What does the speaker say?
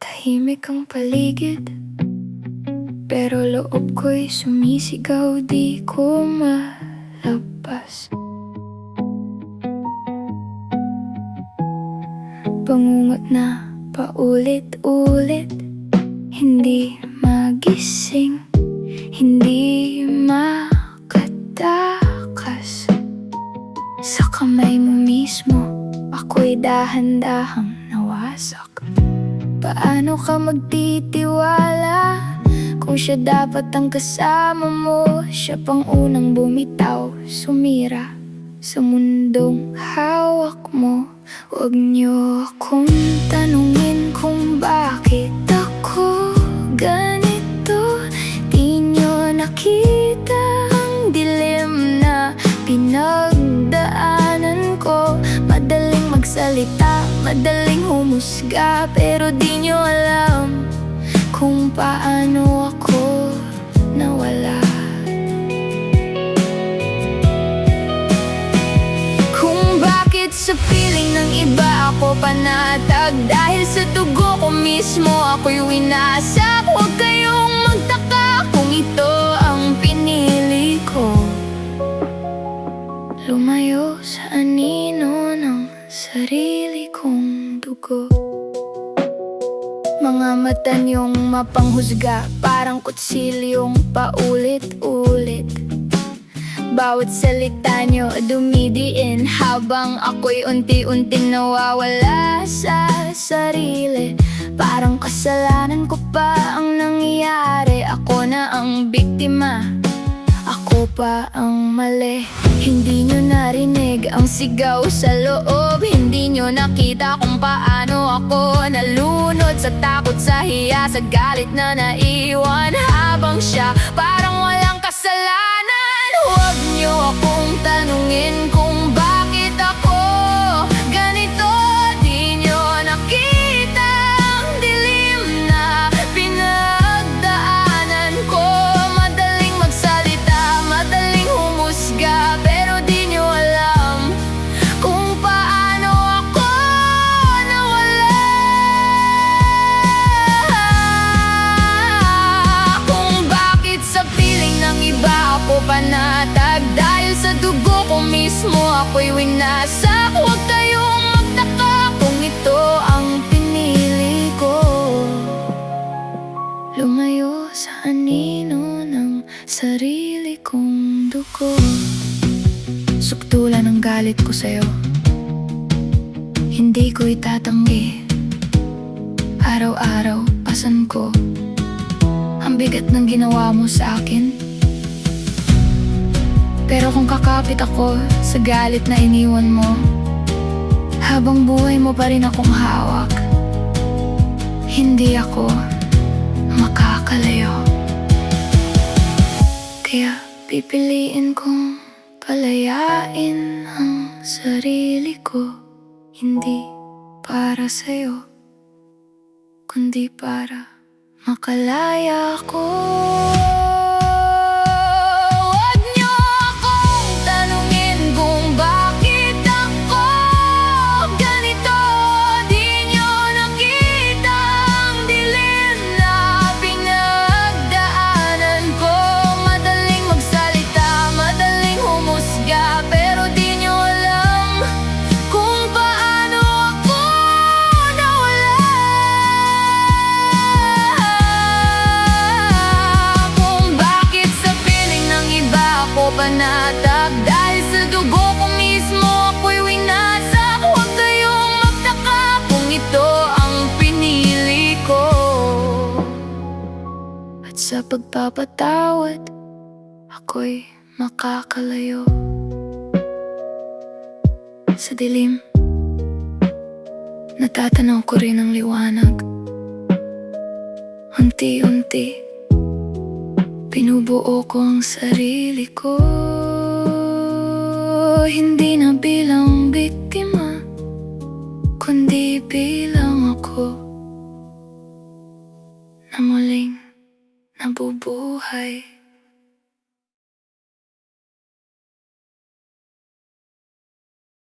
Tahimik ang paligid, pero loob ko'y sumisigaw, di ko malabas. Bangungot na paulit-ulit, hindi magising, hindi makatakas. Sa kamay mo mismo, ako'y dahan-dahang nawasak. Paano ka magtitiwala kung siya dapat ang kasama mo? Siya pang unang bumitaw, sumira sa mundong hawak mo. Huwag niyo akong tanungin kung bakit ako ganito. Di niyo nakita ang dilim na pinagdaanan ko. Madaling magsalita, madaling humusga, pero di niyo alam kung paano ako nawala. Kung bakit sa piling ng iba ako panatag, dahil sa dugo ko mismo ako'y winasak. Huwag kayong magtaka kung ito ang pinili ko. Lumayo sa anino ng sarili kong dugo. Mga mata niyong mapanghusga, parang kutsilyong paulit-ulit. Bawat salita niyo dumidiin, habang ako'y unti-unting nawawala sa sarili. Parang kasalanan ko pa ang nangyayari. Ako na ang biktima, ako pa ang mali. Hindi nyo narinig ang sigaw sa loob. Hindi nyo nakita kung paano ako nalunod sa takot, sa hiya, sa galit na naiwan. Habang siya parang walang kasalanan. Huwag nyo akong tanungin kung bakit ako ganito. Di nyo nakita ang dilim na pinagdaanan ko. Madaling magsalita, madaling humusga, pero di nyo alam kung paano ako nawala. Kung bakit sa piling ng iba ako panatag, dahil sa dugo ko mismo ako'y winasak. Huwag kayong magtaka kung ito ang pinili ko. Lumayo sa anino ng sarili kong dugo. Suktulan ang galit ko sa'yo, hindi ko itatanggi. Araw-araw, pasan ko ang bigat ng ginawa mo sa akin. Pero kung kakapit ako sa galit na iniwan mo, habang buhay mo pa rin akong hawak, hindi ako makakalayo. Kaya pipiliin kong palayain ang sarili ko, hindi para sa'yo, kundi para makalaya ko. Huwag niyo akong tanungin kung bakit ako ganito. Di niyo nakita ang dilim na pinagdaanan ko. Madaling magsalita, madaling humusga, pero di niyo alam kung paano ako nawala. Kung bakit sa piling ng iba ako panatag, dahil sa dugo ko mismo ako'y winasak. Huwag kayong magtaka kung ito ang pinili ko. At sa pagpapatawad, ako'y makakalayo. Sa dilim, natatanaw ko rin ang liwanag. Unti-unti, pinubuo ko ang sarili ko. Hindi na bilang biktima, kundi bilang ako na muling nabubuhay.